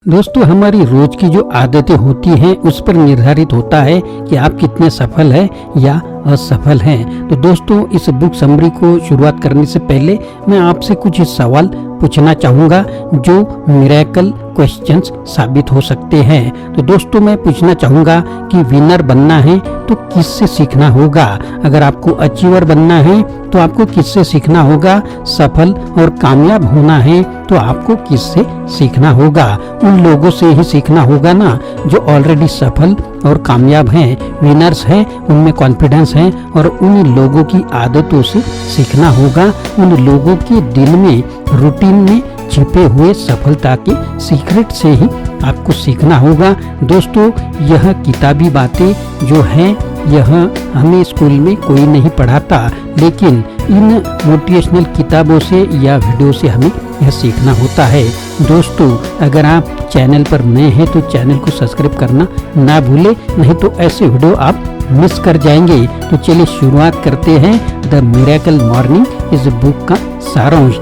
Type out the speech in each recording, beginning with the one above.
दोस्तों, हमारी रोज की जो आदतें होती हैं उस पर निर्धारित होता है कि आप कितने सफल हैं या असफल हैं। तो दोस्तों, इस बुक समरी को शुरुआत करने से पहले मैं आपसे कुछ सवाल पूछना चाहूँगा जो मिरेकल क्वेश्चंस साबित हो सकते हैं। तो दोस्तों, मैं पूछना चाहूँगा कि विनर बनना है तो किससे सीखना होगा? अगर आपको अचीवर बनना है तो आपको किससे सीखना होगा? सफल और कामयाब होना है तो आपको किससे सीखना होगा? उन लोगों से ही सीखना होगा ना जो ऑलरेडी सफल और कामयाब हैं, विनर्स हैं, उनमें कॉन्फिडेंस है। और उन लोगों की आदतों से सीखना होगा, उन लोगों के दिल में, रूटीन में छिपे हुए सफलता के सीक्रेट से ही आपको सीखना होगा। दोस्तों, यह किताबी बातें जो हैं यह हमें स्कूल में कोई नहीं पढ़ाता, लेकिन इन मोटिवेशनल किताबों से या वीडियो से हमें यह सीखना होता है। दोस्तों, अगर आप चैनल पर नए हैं तो चैनल को सब्सक्राइब करना ना भूलें, नहीं तो ऐसे वीडियो आप मिस कर जाएंगे। तो चलिए शुरुआत करते हैं द मिरेकल मॉर्निंग इस बुक का सारांश।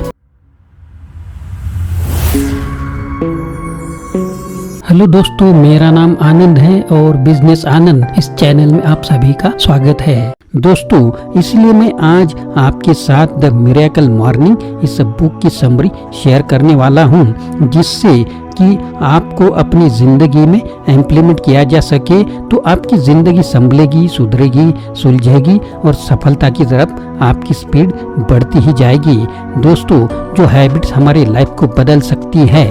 हेलो दोस्तों, मेरा नाम आनंद है और बिजनेस आनंद इस चैनल में आप सभी का स्वागत है। दोस्तों, इसलिए मैं आज आपके साथ द मिरेकल मॉर्निंग इस बुक की समरी शेयर करने वाला हूँ, जिससे कि आपको अपनी जिंदगी में इम्प्लीमेंट किया जा सके तो आपकी जिंदगी संभलेगी, सुधरेगी, सुलझेगी और सफलता की तरफ आपकी स्पीड बढ़ती ही जाएगी। दोस्तों, जो हैबिट्स हमारी लाइफ को बदल सकती है,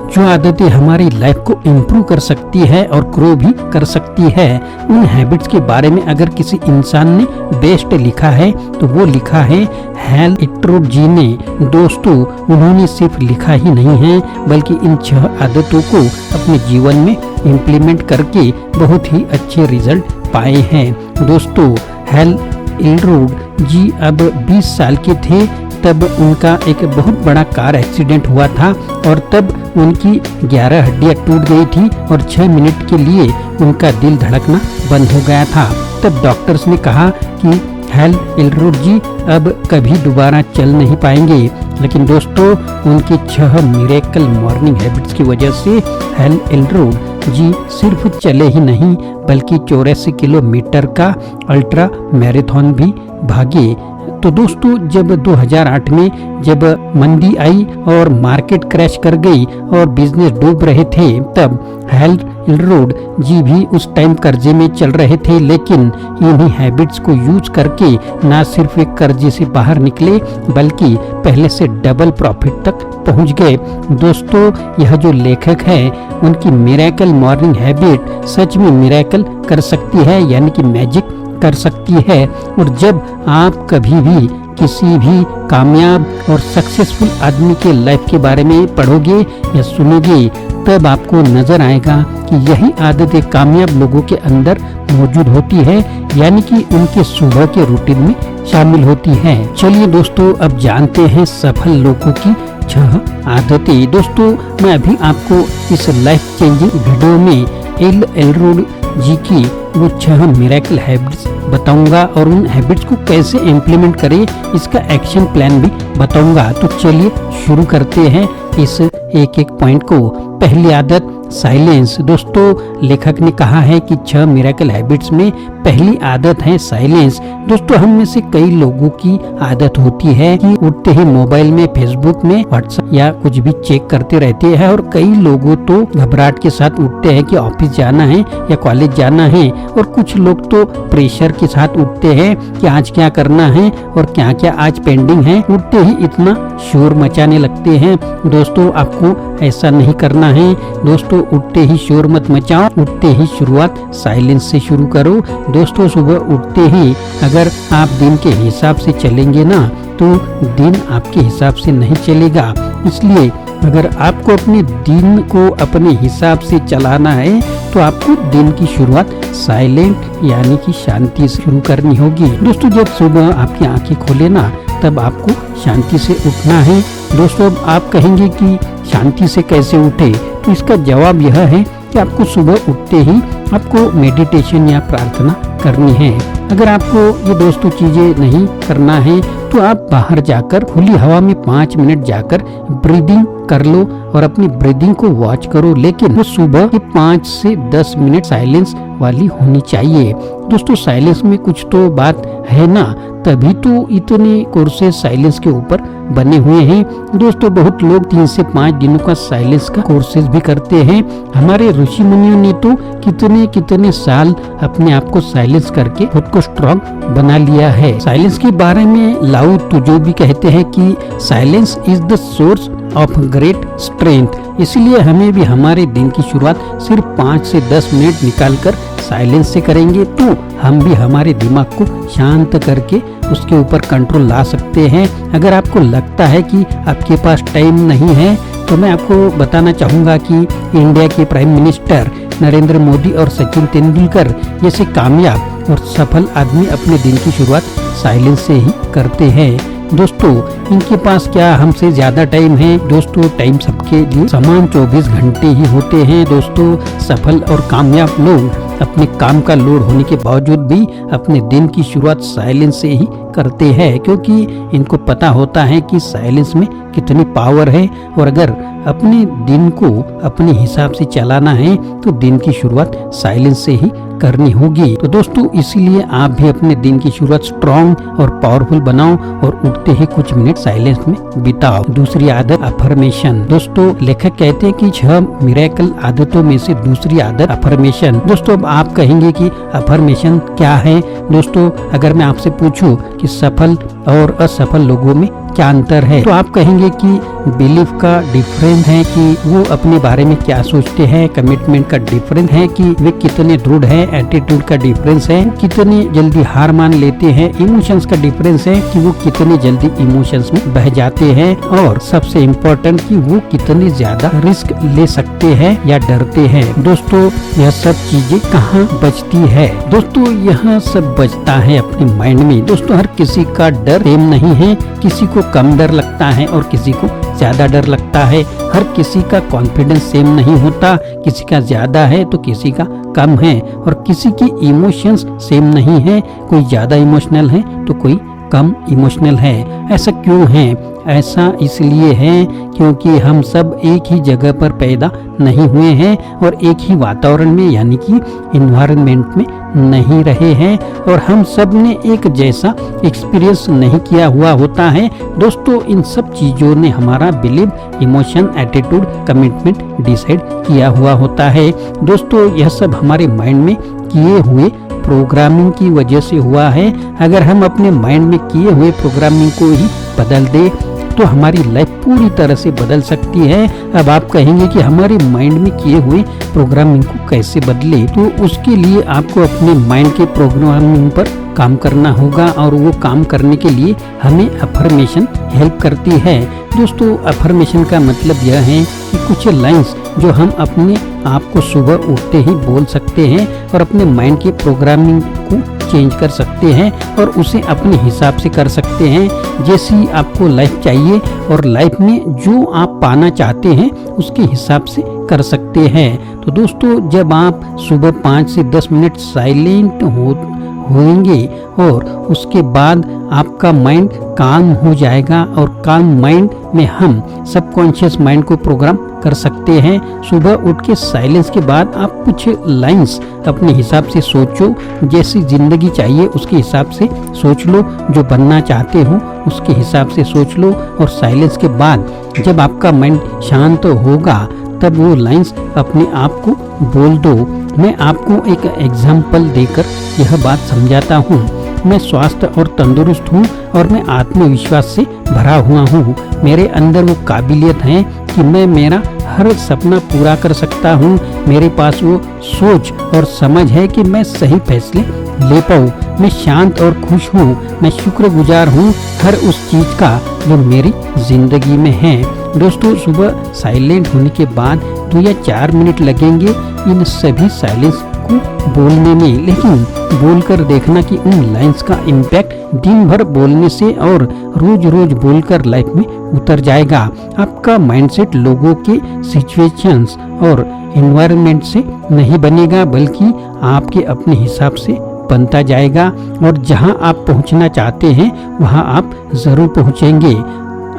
जो आदतें हमारी लाइफ को इम्प्रूव कर सकती है और ग्रो भी कर सकती है, उन हैबिट्स के बारे में अगर किसी इंसान ने बेस्ट लिखा है तो वो लिखा है हैल इल्टरूड जी ने। दोस्तों, उन्होंने सिर्फ लिखा ही नहीं है बल्कि इन 6 आदतों को अपने जीवन में इम्प्लीमेंट करके बहुत ही अच्छे रिजल्ट पाए हैं। दोस्तों, हैल इल्टरूड जी अब 20 साल के थे तब उनका एक बहुत बड़ा कार एक्सीडेंट हुआ था और तब उनकी 11 हड्डियां टूट गई थी और 6 मिनट के लिए उनका दिल धड़कना बंद हो गया था। तब डॉक्टर्स ने कहा कि हैल इल्टरूड जी अब कभी दोबारा चल नहीं पाएंगे। लेकिन दोस्तों, उनके 6 मिरेकल मॉर्निंग हैबिट्स की वजह से हैल इल्टरूड जी सिर्फ चले ही नहीं बल्कि 84 किलोमीटर का अल्ट्रा मैराथन भी भागे। तो दोस्तों, जब 2008 में जब मंदी आई और मार्केट क्रैश कर गई और बिजनेस डूब रहे थे, तब हैल इल्टरूड जी भी उस टाइम कर्जे में चल रहे थे, लेकिन इन्हीं हैबिट्स को यूज करके ना सिर्फ एक कर्जे से बाहर निकले बल्कि पहले से डबल प्रॉफिट तक पहुंच गए। दोस्तों, यह जो लेखक है उनकी मिरेकल मॉर्निंग हैबिट सच में मिरेकल कर सकती है, यानी कि मैजिक कर सकती है। और जब आप कभी भी किसी भी कामयाब और सक्सेसफुल आदमी के लाइफ के बारे में पढ़ोगे या सुनोगे, तब आपको नजर आएगा कि यही आदतें कामयाब लोगों के अंदर मौजूद होती है, यानी कि उनके सुबह के रूटीन में शामिल होती है। चलिए दोस्तों, अब जानते हैं सफल लोगों की 6 आदतें। दोस्तों, मैं अभी आपको इस लाइफ चेंजिंग वीडियो में इल्टरूड जी की वो 6 मिरेकल हैबिट्स बताऊंगा और उन हैबिट्स को कैसे इम्प्लीमेंट करें इसका एक्शन प्लान भी बताऊंगा। तो चलिए शुरू करते हैं इस एक एक पॉइंट को। पहली आदत साइलेंस। दोस्तों, लेखक ने कहा है कि 6 मिरेकल हैबिट्स में पहली आदत है साइलेंस। दोस्तों, हम में से कई लोगों की आदत होती है कि उठते ही मोबाइल में, फेसबुक में, व्हाट्सएप या कुछ भी चेक करते रहते हैं और कई लोगों तो घबराहट के साथ उठते हैं कि ऑफिस जाना है या कॉलेज जाना है, और कुछ लोग तो प्रेशर के साथ उठते हैं कि आज क्या करना है और क्या क्या आज पेंडिंग है। उठते ही इतना शोर मचाने लगते हैं। दोस्तों, आपको ऐसा नहीं करना है। दोस्तों, उठते ही शोर मत मचाओ, उठते ही शुरुआत साइलेंस से शुरू करो। दोस्तों, सुबह उठते ही अगर आप दिन के हिसाब से चलेंगे ना तो दिन आपके हिसाब से नहीं चलेगा। इसलिए अगर आपको अपने दिन को अपने हिसाब से चलाना है तो आपको दिन की शुरुआत साइलेंट यानी कि शांति से शुरू करनी होगी। दोस्तों, जब सुबह आपकी आंखें खोले ना तब आपको शांति से उठना है। दोस्तों, आप कहेंगे कि शांति से कैसे उठे, तो इसका जवाब यह है कि आपको सुबह उठते ही आपको मेडिटेशन या प्रार्थना करनी है। अगर आपको ये दोस्तों चीजें नहीं करना है तो आप बाहर जाकर खुली हवा में 5 मिनट जाकर ब्रीदिंग कर लो और अपनी ब्रीदिंग को वॉच करो, लेकिन वो सुबह के 5 से 10 मिनट साइलेंस वाली होनी चाहिए। दोस्तों साइलेंस में कुछ तो बात है ना, तभी तो इतने कोर्सेज साइलेंस के ऊपर बने हुए हैं। दोस्तों बहुत लोग 3 से 5 दिनों का साइलेंस का कोर्सेज भी करते हैं। हमारे ऋषि मुनियों ने तो कितने कितने साल अपने आप को साइलेंस करके खुद को स्ट्रॉन्ग बना लिया है। साइलेंस के बारे में लाओ त्जो भी कहते हैं कि silence is the source of great strength. इसलिए हमें भी हमारे दिन की शुरुआत सिर्फ 5 से 10 मिनट निकालकर साइलेंस से करेंगे तो हम भी हमारे दिमाग को शांत करके उसके ऊपर कंट्रोल ला सकते हैं। अगर आपको लगता है कि आपके पास टाइम नहीं है तो मैं आपको बताना चाहूँगा कि इंडिया के प्राइम मिनिस्टर नरेंद्र मोदी और सचिन तेंदुलकर जैसे कामयाब और सफल आदमी अपने दिन की शुरुआत साइलेंस से ही करते हैं। दोस्तों इनके पास क्या हमसे ज्यादा टाइम है? दोस्तों टाइम सबके लिए समान 24 घंटे ही होते हैं। दोस्तों सफल और कामयाब लोग अपने काम का लोड होने के बावजूद भी अपने दिन की शुरुआत साइलेंस से ही करते हैं, क्योंकि इनको पता होता है कि साइलेंस में कितनी पावर है और अगर अपने दिन को अपने हिसाब से चलाना है तो दिन की शुरुआत साइलेंस से ही करनी होगी। तो दोस्तों इसीलिए आप भी अपने दिन की शुरुआत स्ट्रॉन्ग और पावरफुल बनाओ और उठते ही कुछ मिनट साइलेंस में बिताओ। दूसरी आदत अफर्मेशन। दोस्तों लेखक कहते हैं कि 6 मिरेकल आदतों में से दूसरी आदत अफर्मेशन। दोस्तों अब आप कहेंगे कि अफर्मेशन क्या है? दोस्तों अगर मैं आपसे पूछूं कि सफल और असफल लोगों में क्या अंतर है तो आप कहेंगे कि बिलीफ का डिफरेंस है कि वो अपने बारे में क्या सोचते हैं, कमिटमेंट का डिफरेंस है कि वे कितने दृढ़ है, एटीट्यूड का डिफरेंस है, कितने जल्दी हार मान लेते हैं, इमोशंस का डिफरेंस है कि वो कितने जल्दी इमोशंस में बह जाते हैं और सबसे इम्पोर्टेंट कि वो कितने ज्यादा रिस्क ले सकते हैं या डरते हैं। दोस्तों यह सब चीजें कहाँ बचती है? दोस्तों यहाँ सब बचता है अपने माइंड में। दोस्तों हर किसी का डर सेम नहीं है, किसी को कम डर लगता है और किसी को ज्यादा डर लगता है। हर किसी का कॉन्फिडेंस सेम नहीं होता, किसी का ज्यादा है तो किसी का कम है और किसी की इमोशंस सेम नहीं है, कोई ज्यादा इमोशनल है तो कोई कम इमोशनल है। ऐसा क्यों है? ऐसा इसलिए है क्योंकि हम सब एक ही जगह पर पैदा नहीं हुए हैं और एक ही वातावरण में यानी कि इन्वायरमेंट में नहीं रहे हैं और हम सब ने एक जैसा एक्सपीरियंस नहीं किया हुआ होता है। दोस्तों इन सब चीजों ने हमारा believe, emotion, attitude, commitment decide किया हुआ होता है। दोस्तों यह सब हमारे माइंड में किए हुए प्रोग्रामिंग की वजह से हुआ है। अगर हम अपने माइंड में किए हुए प्रोग्रामिंग को ही बदल दे तो हमारी लाइफ पूरी तरह से बदल सकती है। अब आप कहेंगे कि हमारे माइंड में किए हुए प्रोग्रामिंग को कैसे बदले? तो उसके लिए आपको अपने माइंड के प्रोग्रामिंग पर काम करना होगा और वो काम करने के लिए हमें अफर्मेशन हेल्प करती है। दोस्तों अफर्मेशन का मतलब यह है कि कुछ लाइंस जो हम अपने आप को सुबह उठते ही बोल सकते हैं और अपने माइंड के प्रोग्रामिंग को चेंज कर सकते हैं और उसे अपने हिसाब से कर सकते हैं। जैसी आपको लाइफ चाहिए और लाइफ में जो आप पाना चाहते हैं उसके हिसाब से कर सकते हैं। तो दोस्तों जब आप सुबह 5 से 10 मिनट साइलेंट होंगे और उसके बाद आपका माइंड काम हो जाएगा और काम माइंड में हम सबकॉन्शियस माइंड को प्रोग्राम कर सकते हैं। सुबह उठ के साइलेंस के बाद आप कुछ लाइंस अपने हिसाब से सोचो, जैसी जिंदगी चाहिए उसके हिसाब से सोच लो, जो बनना चाहते हो उसके हिसाब से सोच लो और साइलेंस के बाद जब आपका माइंड शांत होगा तब वो लाइंस अपने आप को बोल दो। मैं आपको एक एग्जाम्पल देकर यह बात समझाता हूँ। मैं स्वस्थ और तंदुरुस्त हूँ और मैं आत्मविश्वास से भरा हुआ हूँ। मेरे अंदर वो काबिलियत है कि मैं मेरा हर सपना पूरा कर सकता हूँ। मेरे पास वो सोच और समझ है कि मैं सही फैसले ले पाऊँ। मैं शांत और खुश हूँ। मैं शुक्रगुजार हूँ हर उस चीज का जो मेरी जिंदगी में है। दोस्तों सुबह साइलेंट होने के बाद 2 या 4 मिनट लगेंगे इन सभी साइलेंस को बोलने में, लेकिन बोलकर देखना कि उन लाइंस का इम्पैक्ट दिन भर बोलने से और रोज रोज बोलकर लाइफ में उतर जाएगा। आपका माइंडसेट लोगों के सिचुएशंस और एनवायरनमेंट से नहीं बनेगा बल्कि आपके अपने हिसाब से बनता जाएगा और जहां आप पहुंचना चाहते हैं वहां आप जरूर पहुंचेंगे।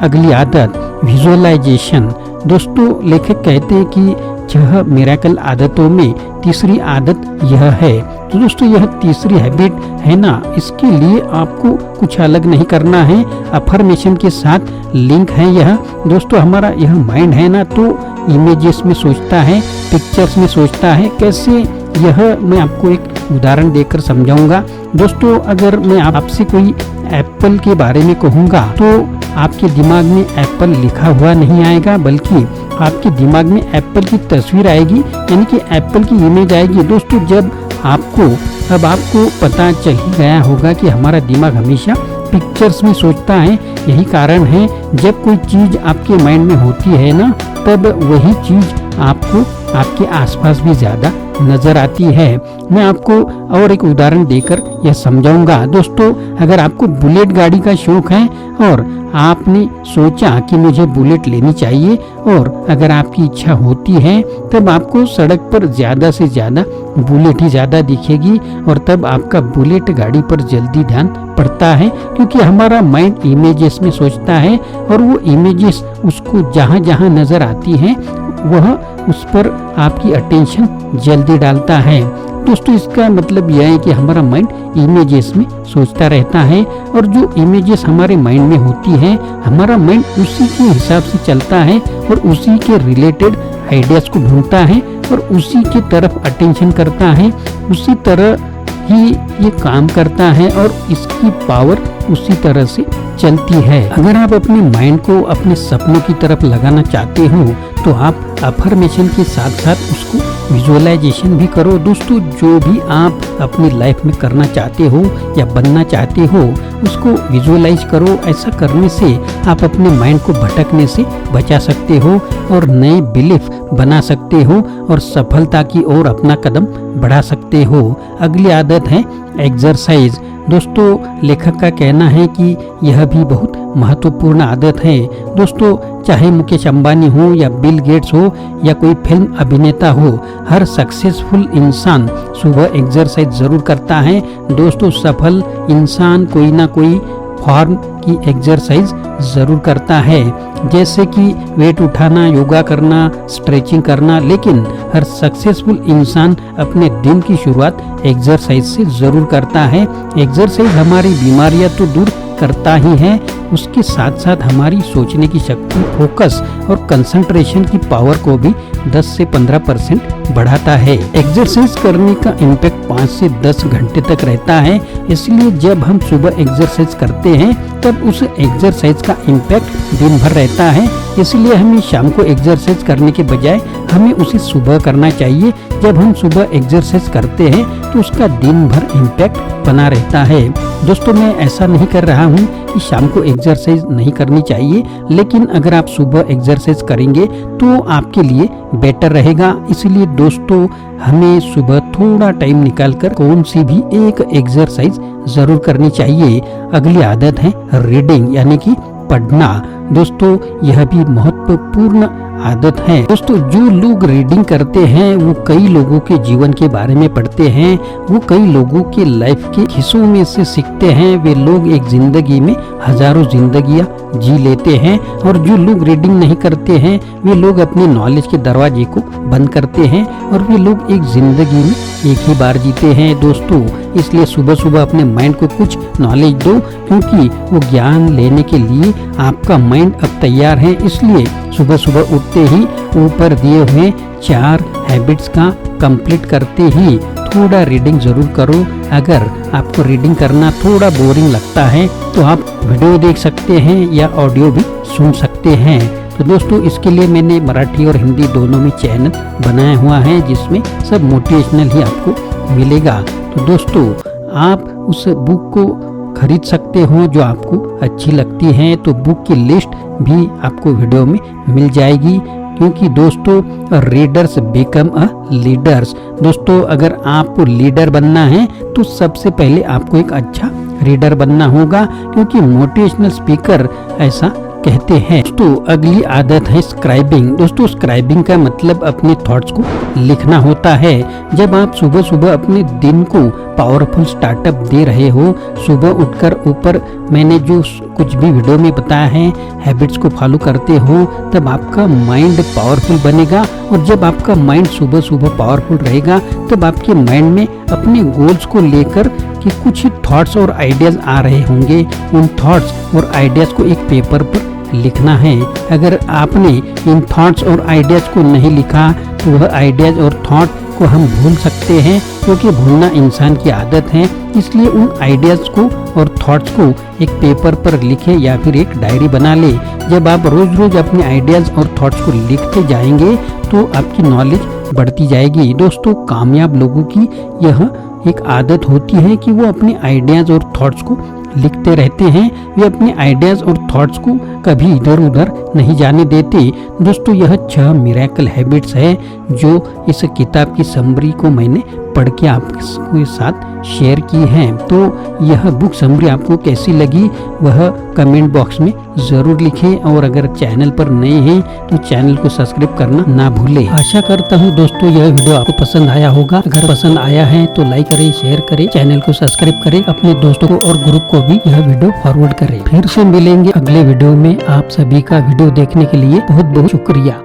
अगली आदत विजुअलाइजेशन। दोस्तों लेखक कहते हैं कि यह मिरेकल आदतों में तीसरी आदत यह है। तो दोस्तों यह तीसरी हैबिट है ना, इसके लिए आपको कुछ अलग नहीं करना है, अफर्मेशन के साथ लिंक है यह। दोस्तों हमारा यह माइंड है ना, तो इमेजेस में सोचता है, पिक्चर्स में सोचता है। कैसे, यह मैं आपको एक उदाहरण देकर समझाऊंगा। दोस्तों अगर मैं आपसे कोई एप्पल के बारे में कहूँगा तो आपके दिमाग में एप्पल लिखा हुआ नहीं आएगा, बल्कि आपके दिमाग में एप्पल की तस्वीर आएगी, यानी कि एप्पल की इमेज आएगी। दोस्तों जब आपको पता चल ही गया होगा कि हमारा दिमाग हमेशा पिक्चर्स में सोचता है। यही कारण है जब कोई चीज आपके माइंड में होती है ना, तब वही चीज आपको आपके आसपास भी ज्यादा नजर आती है। मैं आपको और एक उदाहरण देकर यह समझाऊंगा। दोस्तों अगर आपको बुलेट गाड़ी का शौक है और आपने सोचा कि मुझे बुलेट लेनी चाहिए, और अगर आपकी इच्छा होती है तब आपको सड़क पर ज्यादा से ज्यादा बुलेट ही ज्यादा दिखेगी, और तब आपका बुलेट गाड़ी पर जल्दी ध्यान पड़ता है, क्योंकि हमारा माइंड इमेजेस में सोचता है और वो इमेजेस उसको जहाँ जहाँ नजर आती हैं वह उस पर आपकी अटेंशन जल्दी डालता है। दोस्तों इसका मतलब यह है कि हमारा माइंड इमेजेस में सोचता रहता है, और जो इमेजेस हमारे माइंड में होती है हमारा माइंड उसी के हिसाब से चलता है और उसी के रिलेटेड आइडियाज को ढूंढता है और उसी की तरफ अटेंशन करता है, उसी तरह ही ये काम करता है और इसकी पावर उसी तरह से चलती है। अगर आप अपने माइंड को अपने सपनों की तरफ लगाना चाहते हो तो आप अफर्मेशन के साथ साथ उसको विजुअलाइजेशन भी करो। दोस्तों जो भी आप अपनी लाइफ में करना चाहते हो या बनना चाहते हो उसको विजुअलाइज करो। ऐसा करने से आप अपने माइंड को भटकने से बचा सकते हो और नए बिलीफ बना सकते हो और सफलता की ओर अपना कदम बढ़ा सकते हो। अगली आदत है एक्सरसाइज। दोस्तों लेखक का कहना है कि यह भी बहुत महत्वपूर्ण आदत है। दोस्तों चाहे मुकेश अंबानी हो या बिल गेट्स हो या कोई फिल्म अभिनेता हो, हर सक्सेसफुल इंसान सुबह एक्सरसाइज जरूर करता है। दोस्तों सफल इंसान कोई ना कोई फॉर्म की एक्सरसाइज जरूर करता है, जैसे कि वेट उठाना, योगा करना, स्ट्रेचिंग करना, लेकिन हर सक्सेसफुल इंसान अपने दिन की शुरुआत एक्सरसाइज से जरूर करता है। एक्सरसाइज हमारी बीमारियां तो दूर करता ही है, उसके साथ साथ हमारी सोचने की शक्ति, फोकस और कंसंट्रेशन की पावर को भी 10 से 15% बढ़ाता है। एक्सरसाइज करने का इम्पैक्ट 5 से 10 घंटे तक रहता है, इसलिए जब हम सुबह एक्सरसाइज करते हैं तब उस एक्सरसाइज का इम्पैक्ट दिन भर रहता है। इसलिए हमें शाम को एक्सरसाइज करने के बजाय हमें उसे सुबह करना चाहिए। जब हम सुबह एक्सरसाइज करते हैं तो उसका दिन भर इम्पैक्ट बना रहता है। दोस्तों मैं ऐसा नहीं कर रहा हूँ कि शाम को एक्सरसाइज नहीं करनी चाहिए, लेकिन अगर आप सुबह एक्सरसाइज करेंगे तो आपके लिए बेटर रहेगा। इसलिए दोस्तों हमें सुबह थोड़ा टाइम निकालकर कौन सी भी एक एक्सरसाइज जरूर करनी चाहिए। अगली आदत है रीडिंग, यानी कि पढ़ना। दोस्तों यह भी महत्वपूर्ण आदत है। दोस्तों जो लोग रीडिंग करते हैं वो कई लोगों के जीवन के बारे में पढ़ते हैं, वो कई लोगों के लाइफ के हिस्सों में से सीखते हैं। वे लोग एक जिंदगी में हजारों जिंदगियां जी लेते हैं, और जो लोग रीडिंग नहीं करते हैं वे लोग अपने नॉलेज के दरवाजे को बंद करते हैं और वे लोग एक जिंदगी में एक ही बार जीते हैं। दोस्तों इसलिए सुबह सुबह अपने माइंड को कुछ नॉलेज दो, क्योंकि वो ज्ञान लेने के लिए आपका माइंड अब तैयार है। इसलिए सुबह सुबह उठते ही ऊपर दिए हुए 4 हैबिट्स का कंप्लीट करते ही थोड़ा रीडिंग जरूर करो। अगर आपको रीडिंग करना थोड़ा बोरिंग लगता है तो आप वीडियो देख सकते हैं या ऑडियो भी सुन सकते हैं। तो दोस्तों इसके लिए मैंने मराठी और हिंदी दोनों में चैनल बनाया हुआ है, जिसमें सब मोटिवेशनल ही आपको मिलेगा। तो दोस्तों आप उस बुक को खरीद सकते हो जो आपको अच्छी लगती है, तो बुक की लिस्ट भी आपको वीडियो में मिल जाएगी। क्योंकि दोस्तों रीडर्स बिकम अ लीडर्स। दोस्तों अगर आपको लीडर बनना है तो सबसे पहले आपको एक अच्छा रीडर बनना होगा, क्योंकि मोटिवेशनल स्पीकर ऐसा कहते हैं। दोस्तों अगली आदत है स्क्राइबिंग। दोस्तों स्क्राइबिंग का मतलब अपने थॉट्स को लिखना होता है। जब आप सुबह सुबह अपने दिन को पावरफुल स्टार्टअप दे रहे हो। सुबह उठकर ऊपर मैंने जो कुछ भी वीडियो में बताया है, हैबिट्स को फॉलो करते हो, तब आपका माइंड पावरफुल बनेगा। और जब आपका माइंड सुबह सुबह पावरफुल रहेगा, तब आपके माइंड में अपने गोल्स को लेकर कि कुछ थॉट्स और आइडियाज आ रहे होंगे। उन थॉट्स और आइडियाज को एक पेपर पर लिखना है। अगर आपने इन थॉट्स और आइडियाज को नहीं लिखा तो वह आइडियाज और थॉट को हम भूल सकते हैं, क्योंकि भूलना इंसान की आदत है। इसलिए उन आइडियाज को और थॉट्स को एक पेपर पर लिखें या फिर एक डायरी बना ले। जब आप रोज रोज अपने आइडियाज और थॉट्स को लिखते जाएंगे तो आपकी नॉलेज बढ़ती जाएगी। दोस्तों, कामयाब लोगों की यह एक आदत होती है कि वो अपने आइडियाज और थॉट्स को लिखते रहते हैं। वे अपने आइडियाज और थॉट्स को कभी इधर उधर नहीं जाने देते। दोस्तों, यह 6 मिरेकल हैबिट्स है जो इस किताब की समरी को मैंने पढ़ के आपके साथ शेयर की है। तो यह बुक समरी आपको कैसी लगी वह कमेंट बॉक्स में ज़रूर लिखें। और अगर चैनल पर नए हैं तो चैनल को सब्सक्राइब करना ना भूलें। आशा करता हूँ दोस्तों यह वीडियो आपको पसंद आया होगा। अगर पसंद आया है तो लाइक करें, शेयर करें, चैनल को सब्सक्राइब करें, अपने दोस्तों को और ग्रुप को भी यह वीडियो फॉरवर्ड करें। फिर से मिलेंगे अगले वीडियो में। आप सभी का वीडियो देखने के लिए बहुत बहुत शुक्रिया।